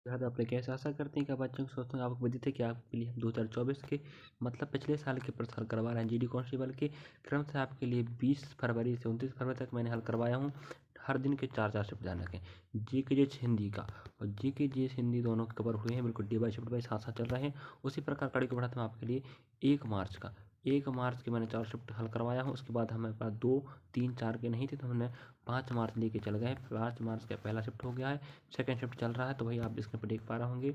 तो आपने कैसे आशा करते हैं कि आप बच्चों को सोचते हैं आपको विदित है कि आपके लिए हम 2024 के मतलब पिछले साल के प्रश्न हल करवा रहे हैं। जीडी कांस्टेबल के क्रम से आपके लिए 20 फरवरी से 29 फरवरी तक मैंने हल करवाया हूँ। हर दिन के 4-4 शिफ्ट ध्यान रखें। जीके हिंदी का और जीके हिंदी दोनों कवर हुए हैं, बिल्कुल डे बाई शिफ्ट बाई साथ साथ चल रहे हैं। उसी प्रकार कड़ी को बढ़ाते हैं आपके लिए 1 मार्च के मैंने 4 शिफ्ट हल करवाया हूँ। उसके बाद हमारे पास 2, 3, 4 के नहीं थे तो हमने 5 मार्च लेके चल गए। 5 मार्च का पहला शिफ्ट हो गया है, सेकंड शिफ्ट चल रहा है। तो वही आप स्क्रीन पर देख पा रहे होंगे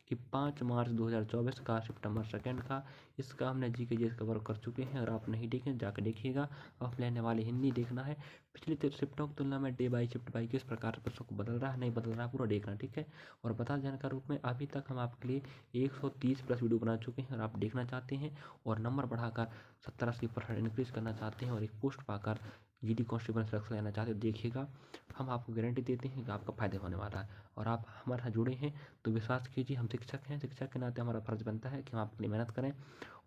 कि 5 मार्च 2024 का शिफ्ट नंबर सेकंड का इसका हमने जीके कवर कर चुके हैं। अगर आप नहीं देखें जाकर देखिएगा। अब लेने वाले हिंदी देखना है। पिछली शिफ्टों की तुलना में डे बाई शिफ्ट बाई किस प्रकार प्रश्नों को बदल रहा है नहीं बदल रहा है पूरा देखना, ठीक है। और बता देने का रूप में अभी तक हम आपके लिए 130 प्लस वीडियो बना चुके हैं। और आप देखना चाहते हैं और नंबर बढ़ाकर 70-80% इंक्रीज करना चाहते हैं और एक पोस्ट पाकर जीडी कांस्टेबल सिलेक्शन लेना चाहते हैं, देखिएगा। हम आपको गारंटी देते हैं कि आपका फायदा होने वाला है। और आप हमारे साथ जुड़े हैं तो विश्वास कीजिए, हम शिक्षक हैं, शिक्षक के नाते हमारा फर्ज बनता है कि हम आपके लिए मेहनत करें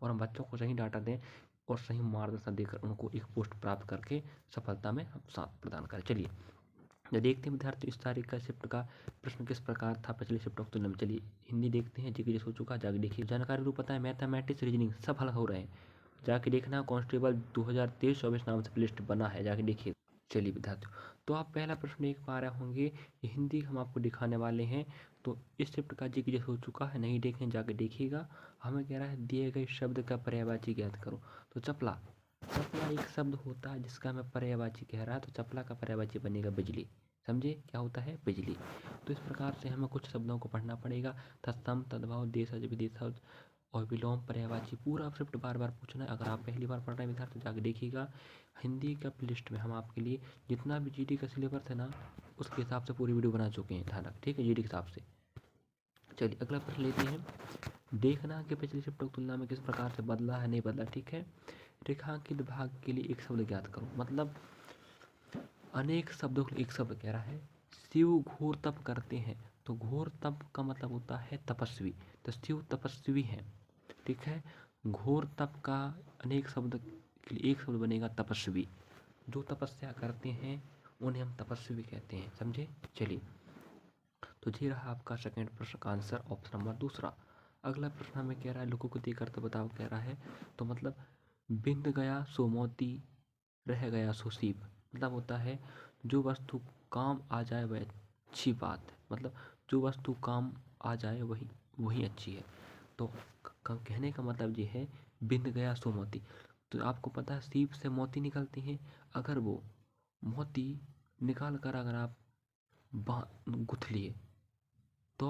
और हम बच्चों को सही डाटा दें और सही मार्गदर्शन देकर उनको एक पोस्ट प्राप्त करके सफलता में हम साथ प्रदान करें। चलिए जो देखते हैं विद्यार्थी इस तारीख का शिफ्ट का प्रश्न किस प्रकार था पिछले शिफ्ट ऑफ तुलना में। चलिए हिंदी देखते हैं, जीके हो चुका जाके देखिए। जानकारी रूप पता है, मैथमेटिक्स रीजनिंग सब हल हो रहे हैं, जाके देखना। कांस्टेबल 2023-24 नाम से लिस्ट बना है, जाके देखिए। चलिए विद्यार्थियों, तो आप पहला प्रश्न देख पा रहे होंगे, हिंदी हम आपको दिखाने वाले हैं। तो इस शिफ्ट का जीके हो चुका है, नहीं देखें जाके देखिएगा। हमें कह रहा है दिए गए शब्द का पर्यायवाची ज्ञात करो। तो चपला, चपला एक शब्द होता है जिसका हमें पर्यायवाची कह रहा है, तो चपला का पर्यायवाची बनेगा बिजली। समझे क्या होता है बिजली। तो इस प्रकार से हमें कुछ शब्दों को पढ़ना पड़ेगा। तत्सम, तद्भव, देशज, विदेशज और विलोम, पर्यायवाची पूरा शिफ्ट बार बार पूछना है। अगर आप पहली बार पढ़ रहे हैं विद्यार्थी जाकर देखिएगा। हिंदी का लिस्ट में हम आपके लिए जितना भी जीडी का सिलेबस है ना उसके हिसाब से पूरी वीडियो बना चुके हैं ध्यान रख, ठीक है, जीडी के हिसाब से। चलिए अगला प्रश्न लेते हैं। देखना कि पिछली शिफ्टों की तुलना में किस प्रकार से बदला है नहीं बदला, ठीक है। रेखांकित भाग के लिए एक शब्द ज्ञात करो। मतलब अनेक शब्दों के लिए एक शब्द कह रहा है। शिव घोर तप करते हैं, तो घोर तप का मतलब होता है तपस्वी, तो शिव तपस्वी हैं, ठीक है। घोर तप का अनेक शब्द के लिए एक शब्द बनेगा तपस्वी। जो तपस्या करते हैं उन्हें हम तपस्वी कहते हैं, समझे। चलिए तो ये रहा आपका सेकंड प्रश्न का आंसर, ऑप्शन नंबर दूसरा। अगला प्रश्न हमें कह रहा है लोकोक्ति करते बताओ कह रहा है। तो मतलब बिंद गया सो मोती, रह गया सो सीप। मतलब होता है जो वस्तु काम आ जाए वह अच्छी बात है, मतलब जो वस्तु काम आ जाए वही वही अच्छी है। तो कहने का मतलब ये है बिंद गया सो मोती। तो आपको पता है सीप से मोती निकलती हैं। अगर वो मोती निकाल कर अगर आप गुथ लिए तो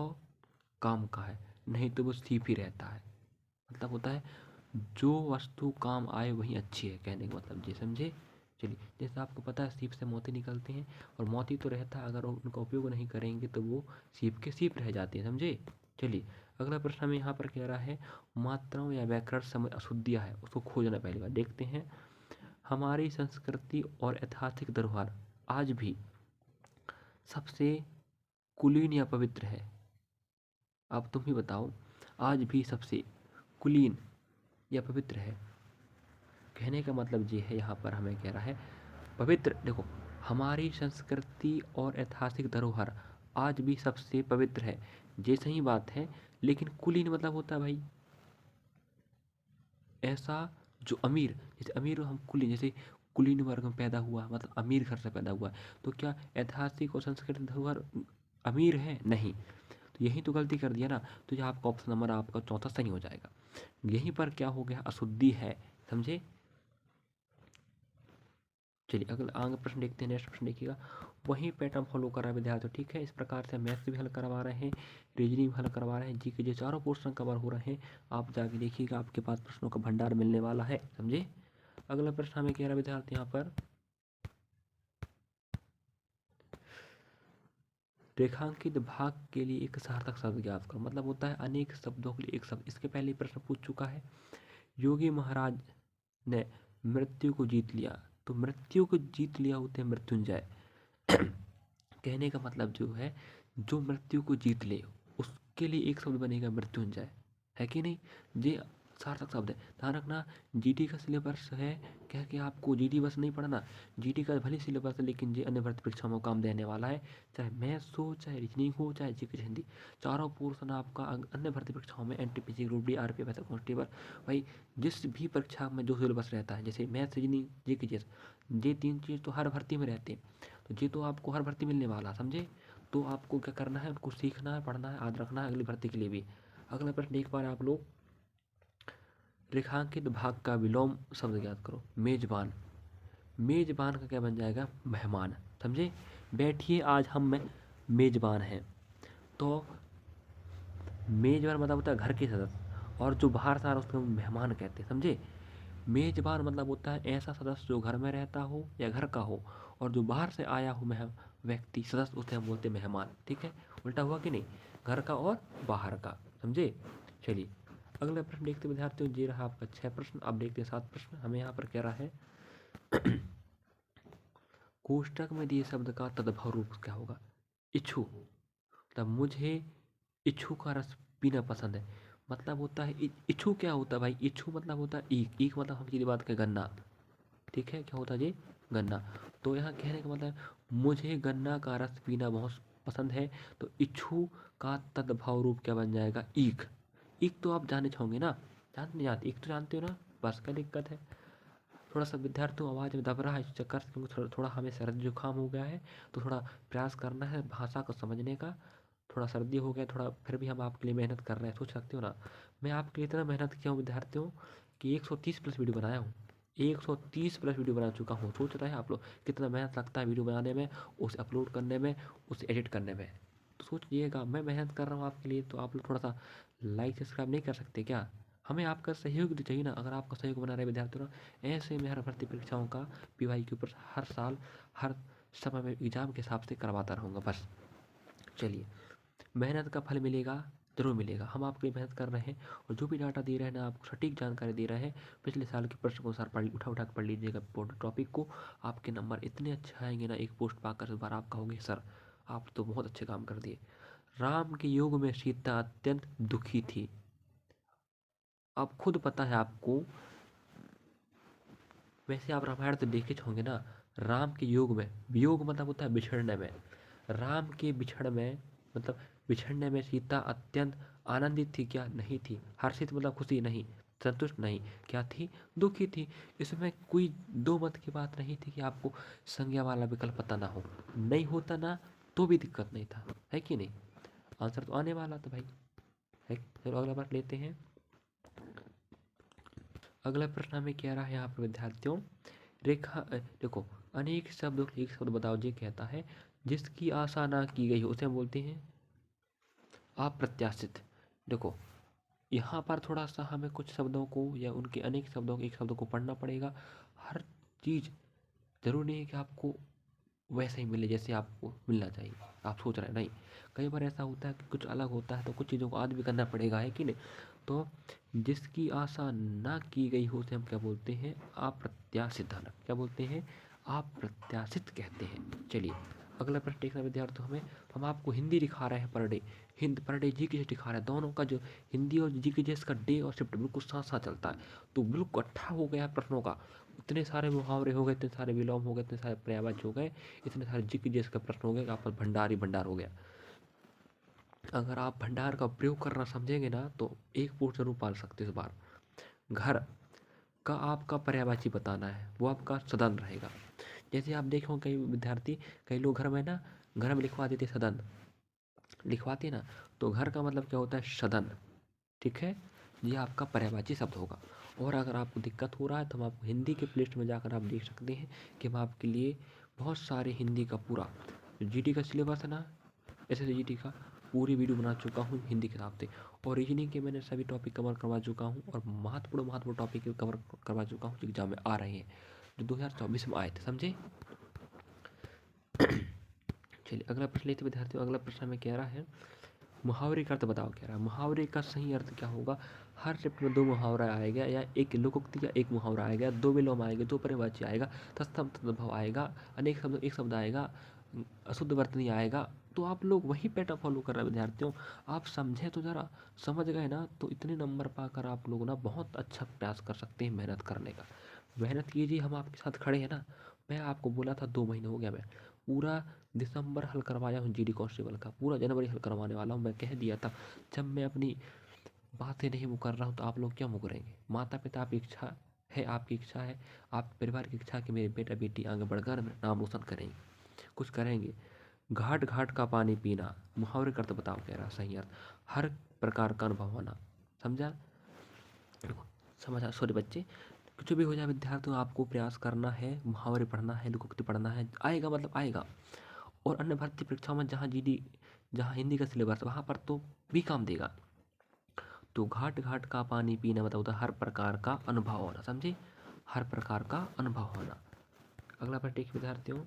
काम का है, नहीं तो वो सीप ही रहता है। मतलब होता है जो वस्तु काम आए वही अच्छी है, कहने का मतलब ये समझे। चलिए जैसे आपको पता है सीप से मोती निकलते हैं और मोती तो रहता है, अगर उनका उपयोग नहीं करेंगे तो वो सीप के सीप रह जाते हैं, समझे। चलिए अगला प्रश्न हमें यहाँ पर कह रहा है मात्राओं या व्याकरण समय अशुद्धियाँ है उसको खोजना। पहली बार देखते हैं। हमारी संस्कृति और ऐतिहासिक धरोहर आज भी सबसे कुलीन या पवित्र है। अब तुम ही बताओ, आज भी सबसे कुलीन या पवित्र है। कहने का मतलब ये है यहाँ पर हमें कह रहा है पवित्र। देखो हमारी संस्कृति और ऐतिहासिक धरोहर आज भी सबसे पवित्र है, ये सही बात है। लेकिन कुलीन मतलब होता है भाई ऐसा जो अमीर, जैसे अमीर हम कुलीन, जैसे कुलीन वर्ग में पैदा हुआ मतलब अमीर घर से पैदा हुआ। तो क्या ऐतिहासिक और सांस्कृतिक धरोहर अमीर है? नहीं। तो यही तो गलती कर दिया ना। तो ये आपका ऑप्शन नंबर आपका चौथा सही हो जाएगा। यहीं पर क्या हो गया अशुद्धि है, समझे। चलिए अगला आगे प्रश्न देखते हैं। नेक्स्ट प्रश्न देखिएगा। वही पैटर्न फॉलो कर रहा है विद्यार्थी, ठीक है। इस प्रकार से मैथ्स भी हल करवा रहे हैं, रीजनिंग हल करवा रहे हैं, जी के जो चारों पोर्शन कवर हो रहे हैं। आप जाके देखिएगा, आपके पास प्रश्नों का भंडार मिलने वाला है, समझे। अगला प्रश्न हमें कह रहा है विद्यार्थी यहाँ पर रेखांकित भाग के लिए एक सार्थक शब्द ज्ञात करो। मतलब होता है अनेक शब्दों के लिए एक शब्द। इसके पहले प्रश्न पूछ चुका है। योगी महाराज ने मृत्यु को जीत लिया, तो मृत्यु को जीत लिया होते हैं मृत्युंजय। कहने का मतलब जो है जो मृत्यु को जीत ले उसके लिए एक शब्द बनेगा मृत्युंजय, है कि नहीं। ये सार्थक शब्द है। ध्यान रखना, जीडी का सिलेबस है क्या कि आपको जीडी बस नहीं पढ़ना, जीडी का भले सिलेबस है लेकिन ये अन्य भर्ती परीक्षाओं में काम देने वाला है। चाहे मैथ्स हो, चाहे रीजनिंग हो, चाहे जीके हिंदी, चारों पोर्सन आपका अन्य भर्ती परीक्षाओं में एनटीपीसी, ग्रुप डी, आरपीएफ, ऐसा कांस्टेबल, भाई जिस भी परीक्षा में जो सिलेबस रहता है, जैसे मैथ्स, रीजनिंग, जीके, ये 3 चीज़ तो हर भर्ती में रहते हैं, तो ये तो आपको हर भर्ती मिलने वाला, समझे। तो आपको क्या करना है, उनको सीखना है, पढ़ना है, याद रखना है अगली भर्ती के लिए भी। अगला प्रश्न एक बार आप लोग रेखांकित भाग का विलोम शब्द याद करो। मेजबान, मेजबान का क्या बन जाएगा, मेहमान, समझे। बैठिए आज हम में मेजबान हैं, तो मेजबान मतलब होता है घर के सदस्य, और जो बाहर से आ रहा है उसको मेहमान कहते हैं, समझे। मेजबान मतलब होता है ऐसा सदस्य जो घर में रहता हो या घर का हो, और जो बाहर से आया हो व्यक्ति, सदस्य, उसे हम बोलते हैं मेहमान, ठीक है। उल्टा हुआ कि नहीं, घर का और बाहर का, समझे। चलिए अगला प्रश्न देखते विद्यार्थियों, ये रहा आपका 6 प्रश्न। अब देखते हैं 7 प्रश्न। हमें यहाँ पर कह रहा है कोष्टक में दिए शब्द का तद्भव रूप क्या होगा। इच्छु, तब मुझे इच्छु का रस पीना पसंद है, मतलब होता है इच्छु क्या होता है भाई, इच्छु मतलब होता है ईख, ईख मतलब हम सीधी बात करें गन्ना, ठीक है, क्या होता है ये, गन्ना। तो यहाँ कहने का मतलब मुझे गन्ना का रस पीना बहुत पसंद है, तो इच्छु का तद्भव रूप क्या बन जाएगा, ईख। ईख तो आप जानने चाहोगे ना, जानते नहीं जानते, ईख तो जानते हो ना, बस क्या दिक्कत है। थोड़ा सा विद्यार्थियों आवाज़ में दब रहा है इस चक्कर से, क्योंकि थोड़ा हमें सर्दी जुकाम हो गया है, तो थोड़ा प्रयास करना है भाषा को समझने का। थोड़ा सर्दी हो गया थोड़ा, फिर भी हम आपके लिए मेहनत कर रहे हैं, सोच सकते हो ना। मैं आपके लिए इतना मेहनत किया हूँ विद्यार्थियों कि 130 प्लस वीडियो बनाया हूँ, 130 प्लस वीडियो बना चुका हूँ। सोच रहे हैं आप लोग कितना मेहनत लगता है वीडियो बनाने में, उसे अपलोड करने में, उसे एडिट करने में। तो सोचिएगा मैं मेहनत कर रहा हूँ आपके लिए, तो आप लोग थोड़ा सा लाइक सब्सक्राइब नहीं कर सकते क्या। हमें आपका सहयोग तो चाहिए ना, अगर आपका सहयोग बना रहे विद्यार्थियों ना, ऐसे मैं हर भर्ती परीक्षाओं का पीवाई के ऊपर हर साल हर समय में एग्जाम के हिसाब से करवाता रहूँगा बस। चलिए, मेहनत का फल मिलेगा, ज़रूर मिलेगा, हम आपके लिए मेहनत कर रहे हैं, और जो भी डाटा दे रहे हैं ना आपको सटीक जानकारी दे रहे हैं। पिछले साल के प्रश्न को सर पढ़ उठा कर पढ़ लीजिएगा टॉपिक को, आपके नंबर इतने अच्छे आएंगे ना, एक पोस्ट पाकर इस बार आप कहोगे सर आप तो बहुत अच्छे काम कर दिए। राम के योग में सीता अत्यंत दुखी थी। अब खुद पता है आपको, वैसे आप रामायण तो देखे होंगे ना, राम के योग में, वियोग मतलब होता है बिछड़ने में, राम के बिछड़ में मतलब बिछड़ने में सीता अत्यंत आनंदित थी क्या, नहीं थी। हर्षित मतलब खुशी नहीं, संतुष्ट नहीं, क्या थी, दुखी थी। इसमें कोई दो मत की बात नहीं थी कि आपको संज्ञा वाला विकल्प पता ना हो, नहीं होता ना तो भी दिक्कत नहीं था, है कि नहीं। आंसर तो आने वाला था भाई, है। चलो अगला बार लेते हैं। अगला प्रश्न हमें क्या रहा है यहाँ पर विद्यार्थियों, रेखा देखो, अनेक शब्दों के एक शब्द बताओ, ये कहता है जिसकी आशा ना की गई हो उसे हम बोलते हैं अप्रत्याशित। देखो यहाँ पर थोड़ा सा हमें कुछ शब्दों को या उनके अनेक शब्दों के एक शब्दों को पढ़ना पड़ेगा। हर चीज़ जरूरी नहीं है कि आपको वैसे ही मिले जैसे आपको मिलना चाहिए, आप सोच रहे हैं नहीं, कई बार ऐसा होता है कि कुछ अलग होता है, तो कुछ चीज़ों को आज भी करना पड़ेगा, है कि नहीं। तो जिसकी आशा ना की गई हो उसे हम क्या बोलते हैं, अप्रत्याशित। क्या बोलते हैं, अप्रत्याशित कहते हैं। चलिए अगला प्रश्न देखना विद्यार्थियों, हमें हम आपको हिंदी दिखा रहे हैं पर डे, पर डे जी के दिखा रहे हैं, दोनों का जो हिंदी और जी के इसका डे और शिफ्ट बिल्कुल साथ साथ चलता है, तो बिल्कुल इकट्ठा हो गया प्रश्नों का। इतने सारे मुहावरे हो गए, इतने सारे विलोम हो गए, इतने सारे पर्यायवाची हो गए, इतने सारे जिक जिस का प्रश्न हो गया, आपका भंडार ही भंडार हो गया। अगर आप भंडार का प्रयोग करना समझेंगे ना तो एक पोस्ट जरूर पाल सकते इस बार। घर का आपका पर्यायवाची बताना है, वो आपका सदन रहेगा। जैसे आप देखो कई विद्यार्थी, कई लोग घर में ना, घर में लिखवा देते सदन, लिखवाते ना, तो घर का मतलब क्या होता है, सदन, ठीक है। ये आपका पर्यायवाची शब्द होगा। और अगर आपको दिक्कत हो रहा है तो हम आपको हिंदी के प्लेलिस्ट में जाकर आप देख सकते हैं कि हम आपके लिए बहुत सारे हिंदी का पूरा जीटी का सिलेबस है ना, ऐसे जीटी का पूरी वीडियो बना चुका हूँ हिंदी के हिसाब से, और रीजनिंग के मैंने सभी टॉपिक कवर करवा चुका हूँ, और महत्वपूर्ण टॉपिक कवर करवा चुका हूँ जो एग्जाम में आ रहे हैं, जो 2024 में आए थे, समझे। चलिए अगला प्रश्न लेते विद्यार्थियों। अगला प्रश्न हमें कह रहा है मुहावरे का अर्थ बताओ, कह रहा है मुहावरे का सही अर्थ क्या होगा। हर चैप्टर में 2 मुहावरा आएगा, या एक लोकोक्ति या एक मुहावरा आएगा, 2 विलोम आएंगे, 2 पर्यायवाची आएगा, तत्सम तद्भव आएगा, अनेक शब्द एक शब्द आएगा, अशुद्ध वर्तनी आएगा, तो आप लोग वही पैटर्न फॉलो कर रहे हैं विद्यार्थियों। आप समझे तो ज़रा, समझ गए ना, तो इतने नंबर पाकर आप लोग ना बहुत अच्छा प्रयास कर सकते हैं मेहनत करने का। मेहनत कीजिए, हम आपके साथ खड़े हैं ना। मैं आपको बोला था 2 महीने हो गया, मैं पूरा दिसंबर हल करवाया हूँ जीडी कांस्टेबल का, पूरा जनवरी हल करवाने वाला हूँ। मैं कह दिया था, जब मैं अपनी बातें नहीं मुकर रहा हूँ तो आप लोग क्या मुकरेंगे। माता पिता आपकी इच्छा है, आपकी इच्छा है, आप परिवार की इच्छा कि मेरे बेटा बेटी आगे बढ़कर मेरा नाम रोशन करेंगे, कुछ करेंगे। घाट घाट का पानी पीना, मुहावरे का अर्थ बताओ कह रहा सही अर्थ, हर प्रकार का अनुभव होना। समझा? समझा? सॉरी बच्चे, कुछ भी हो जाए विद्यार्थियों, आपको प्रयास करना है, मुहावरे पढ़ना है, लोकोक्ति पढ़ना है, आएगा मतलब आएगा। और अन्य भर्ती परीक्षाओं में जहाँ जीडी, जहाँ हिंदी का सिलेबस वहाँ पर तो भी काम देगा। तो घाट घाट का पानी पीना मतलब होता है हर प्रकार का अनुभव होना। समझे? हर प्रकार का अनुभव होना। अगला प्रश्न देखिए विद्यार्थियों,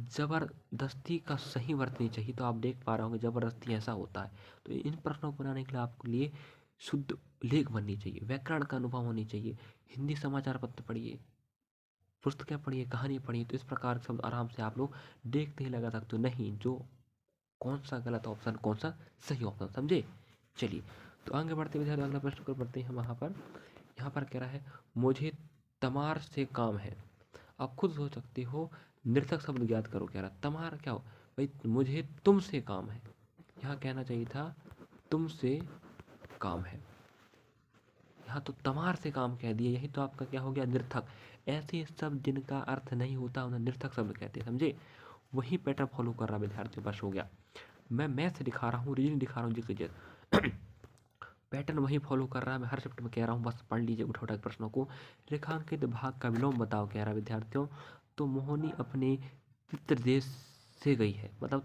जबरदस्ती का सही वर्त नहीं चाहिए। तो आप देख पा रहे होंगे जबरदस्ती ऐसा होता है। तो इन प्रश्नों को बनाने के लिए आपके लिए शुद्ध लेख बननी चाहिए, व्याकरण का अनुभव होनी चाहिए, हिंदी समाचार पत्र पढ़िए, पुस्तकें पढ़िए, कहानी पढ़िए। तो इस प्रकार शब्द आराम से आप लोग देखते ही लगा सकते हो नहीं जो कौन सा गलत ऑप्शन, कौन सा सही ऑप्शन। समझे? चलिए, तो आगे बढ़ते विद्यार्थी अगला प्रश्न को पढ़ते हैं हम। यहाँ पर कह रहा है, मुझे तमार से काम है। आप खुद सोच सकते हो, निर्थक शब्द ज्ञात करो। कह रहा तमार क्या हो भाई, मुझे तुमसे काम है। यहाँ कहना चाहिए था तुमसे काम है, यहाँ तो तमार से काम कह दिया। यही तो आपका क्या हो गया, निर्थक। ऐसे शब्द जिनका अर्थ नहीं होता उन्हें निर्थक शब्द कहते हैं। समझे? वही पैटर्न फॉलो कर रहा विद्यार्थियों, बस हो गया। मैं मैथ दिखा रहा हूँ, रीजनिंग दिखा रहा हूँ, जिसके पैटर्न वही फॉलो कर रहा है। मैं हर शिफ्ट में कह रहा हूँ, बस पढ़ लीजिए उठा उठा प्रश्नों को। रेखांकित भाग का विलोम बताओ कह रहा विद्यार्थियों। तो मोहिनी अपने पितृ देश से गई है, बताओ।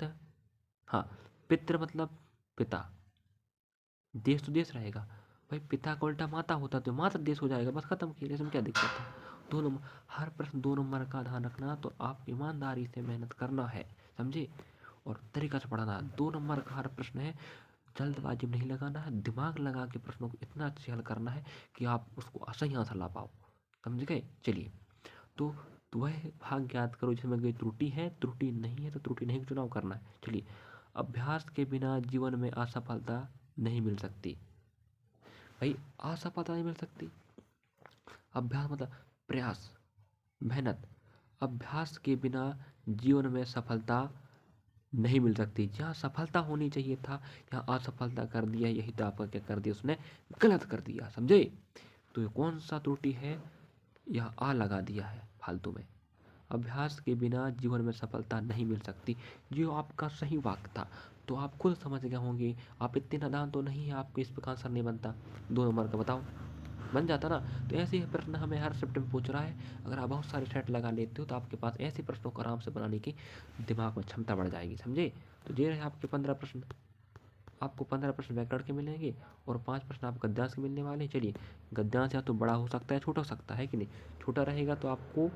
हाँ, पितृ मतलब पिता, देश तो देश रहेगा भाई, पिता का उल्टा माता होता तो मातृ देश हो जाएगा, बस खत्म किया। इसमें क्या दिक्कत है? 2 नंबर, हर प्रश्न 2 नंबर का ध्यान रखना। तो आप ईमानदारी से मेहनत करना है, समझे, और तरीका से पढ़ना। 2 नंबर का हर प्रश्न है, जल्दबाजी में नहीं लगाना है, दिमाग लगा के प्रश्नों को इतना अच्छे हल करना है कि आप उसको सही आंसर ला पाओ। समझ गए? चलिए, तो वह भाग ज्ञात करो जिसमें कोई त्रुटि है, त्रुटि नहीं है तो त्रुटि नहीं का चुनाव करना है। चलिए, अभ्यास के बिना जीवन में असफलता नहीं मिल सकती। भाई असफलता नहीं मिल सकती। अभ्यास मतलब प्रयास, मेहनत। अभ्यास के बिना जीवन में सफलता नहीं मिल सकती। जहाँ सफलता होनी चाहिए था यहाँ असफलता कर दिया, यही तो आपका क्या कर दिया उसने, गलत कर दिया। समझे? तो ये कौन सा त्रुटि है, यह आ लगा दिया है फालतू में। अभ्यास के बिना जीवन में सफलता नहीं मिल सकती, जो आपका सही वाक्य था। तो आप खुद समझ गए होंगे, आप इतने नादान तो नहीं है, आपको इस पर आंसर नहीं बनता। 2 नंबर का बताओ, बन जाता ना। तो ऐसे ही प्रश्न हमें हर शिफ्ट में पूछ रहा है। अगर आप बहुत सारे सेट लगा लेते हो तो आपके पास ऐसे प्रश्नों को आराम से बनाने की दिमाग में क्षमता बढ़ जाएगी। समझे? तो ये रहे आपके 15 प्रश्न। आपको 15 प्रश्न व्याकरण के मिलेंगे और 5 प्रश्न आपको गद्यांश के मिलने वाले हैं। चलिए, गद्यांश या तो बड़ा हो सकता है, छोटा हो सकता है कि नहीं। छोटा रहेगा तो आपको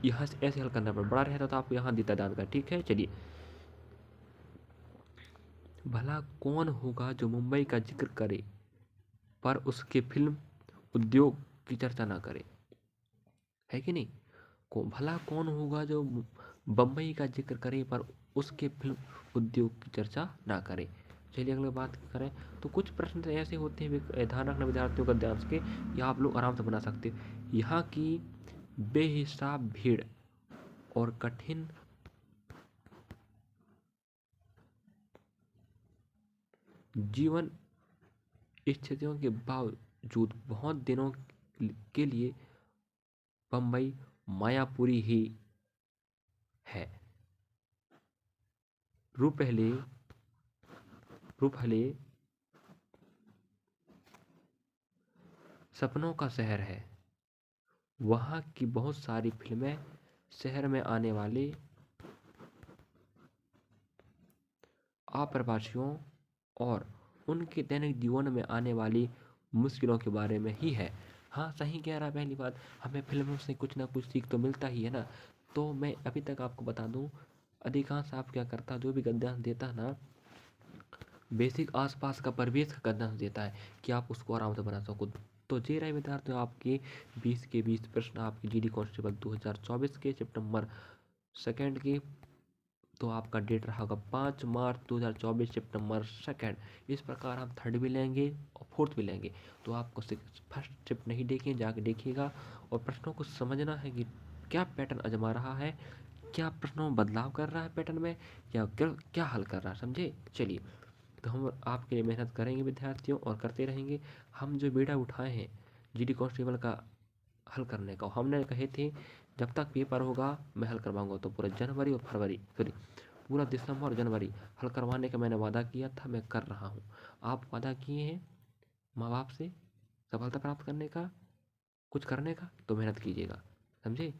यहाँ से ऐसे हल करना पड़ेगा, बड़ा रहेगा तो आपको यहाँ देता दान का। ठीक है? चलिए, भला कौन होगा जो मुंबई का जिक्र करे पर उसके फिल्म उद्योग की चर्चा ना करे, है कि नहीं। भला कौन होगा जो बम्बई का जिक्र करे पर उसके फिल्म उद्योग की चर्चा ना करे। चलिए अगले बात करें, तो कुछ प्रश्न तो ऐसे होते हैं ध्यान रखना विद्यार्थियों का ध्यान के, या आप लोग आराम से बना सकते हैं। यहाँ की बेहिसाब भीड़ और कठिन जीवन स्थितियों के बावजूद बहुत दिनों के लिए बम्बई मायापुरी ही है। रुपहले रुपहले सपनों का शहर है। वहाँ की बहुत सारी फिल्में शहर में आने वाले अप्रवासियों और उनके दैनिक जीवन में आने वाली मुश्किलों के बारे में ही है। हाँ, सही कह रहा है। पहली बात, हमें फिल्मों से कुछ ना कुछ सीख तो मिलता ही है ना। तो मैं अभी तक आपको बता दूं, अधिकांश आप क्या करता, जो भी गद्यांश देता है ना, बेसिक आसपास का परिवेश का गद्यांश देता है कि आप उसको आराम से बना सको। तो ये रहे विद्यार्थियों आपके 20 के 20 प्रश्न आपके जीडी कांस्टेबल 2024 के सितंबर 2 के तो आपका डेट रहा होगा 5 मार्च 2024 शिफ्ट नंबर 2। इस प्रकार हम 3rd भी लेंगे और 4th भी लेंगे। तो आपको फर्स्ट शिफ्ट नहीं देखिए, जाके देखिएगा और प्रश्नों को समझना है कि क्या पैटर्न आजमा रहा है, क्या प्रश्नों में बदलाव कर रहा है पैटर्न में, या क्या क्या हल कर रहा है, समझे। चलिए, तो हम आपके लिए मेहनत करेंगे विद्यार्थियों और करते रहेंगे। हम जो बेड़ा उठाए हैं जीडी कांस्टेबल का हल करने का, हमने कहे थे जब तक पेपर होगा मैं हल करवाऊंगा। तो पूरा जनवरी और फरवरी, सॉरी, पूरा दिसंबर और जनवरी हल करवाने का मैंने वादा किया था, मैं कर रहा हूँ। आप वादा किए हैं माँ बाप से सफलता प्राप्त करने का, कुछ करने का, तो मेहनत कीजिएगा, समझे।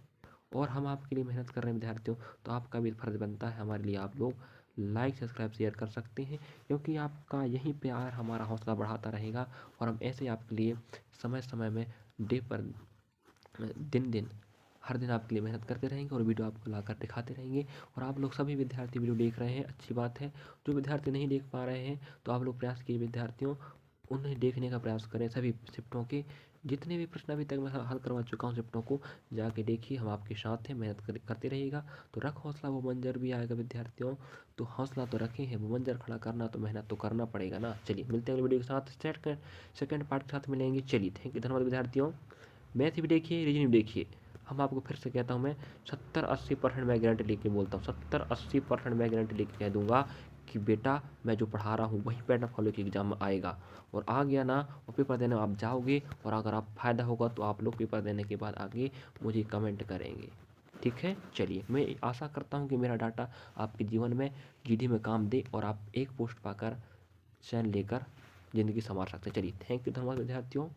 और हम आपके लिए मेहनत कर रहे हैं विद्यार्थियों, तो आपका भी फर्ज बनता है हमारे लिए, आप लोग लाइक सब्सक्राइब शेयर कर सकते हैं, क्योंकि आपका यही प्यार हमारा हौसला बढ़ाता रहेगा। और हम ऐसे आपके लिए समय समय में डे पर दिन दिन हर दिन आपके लिए मेहनत करते रहेंगे और वीडियो आपको लाकर दिखाते रहेंगे। और आप लोग सभी विद्यार्थी वीडियो देख रहे हैं, अच्छी बात है। जो विद्यार्थी नहीं देख पा रहे हैं तो आप लोग प्रयास कीजिए विद्यार्थियों, उन्हें देखने का प्रयास करें। सभी शिफ्टों के जितने भी प्रश्न अभी तक मैं हल करवा चुका हूँ शिफ्टों को, जाके देखिए, हम आपके साथ हैं, मेहनत करते रहिएगा। तो रख हौसला, वो मंजर भी आएगा विद्यार्थियों। तो हौसला तो रखे हैं, वो मंजर खड़ा करना तो मेहनत तो करना पड़ेगा ना। चलिए, मिलते हैं अगले वीडियो के साथ, सेकंड पार्ट के साथ मिलेंगे। चलिए, थैंक यू, धन्यवाद विद्यार्थियों। मैथ भी देखिए, रीजनिंग भी देखिए। हम आपको फिर से कहता हूँ, मैं 70-80% मैं गारंटी लेके बोलता हूँ, 70-80% मैं गारंटी लेके कह दूंगा कि बेटा मैं जो पढ़ा रहा हूँ वही पैटर्न फॉलो के एग्जाम में आएगा। और आ गया ना, और पेपर देने आप जाओगे, और अगर आप फ़ायदा होगा तो आप लोग पेपर देने के बाद आगे मुझे कमेंट करेंगे, ठीक है। चलिए, मैं आशा करता हूँ कि मेरा डाटा आपके जीवन में जीडी में काम दे और आप एक पोस्ट पाकर चयन लेकर ज़िंदगी संवार सकते हैं। चलिए, थैंक यू, धन्यवाद विद्यार्थियों।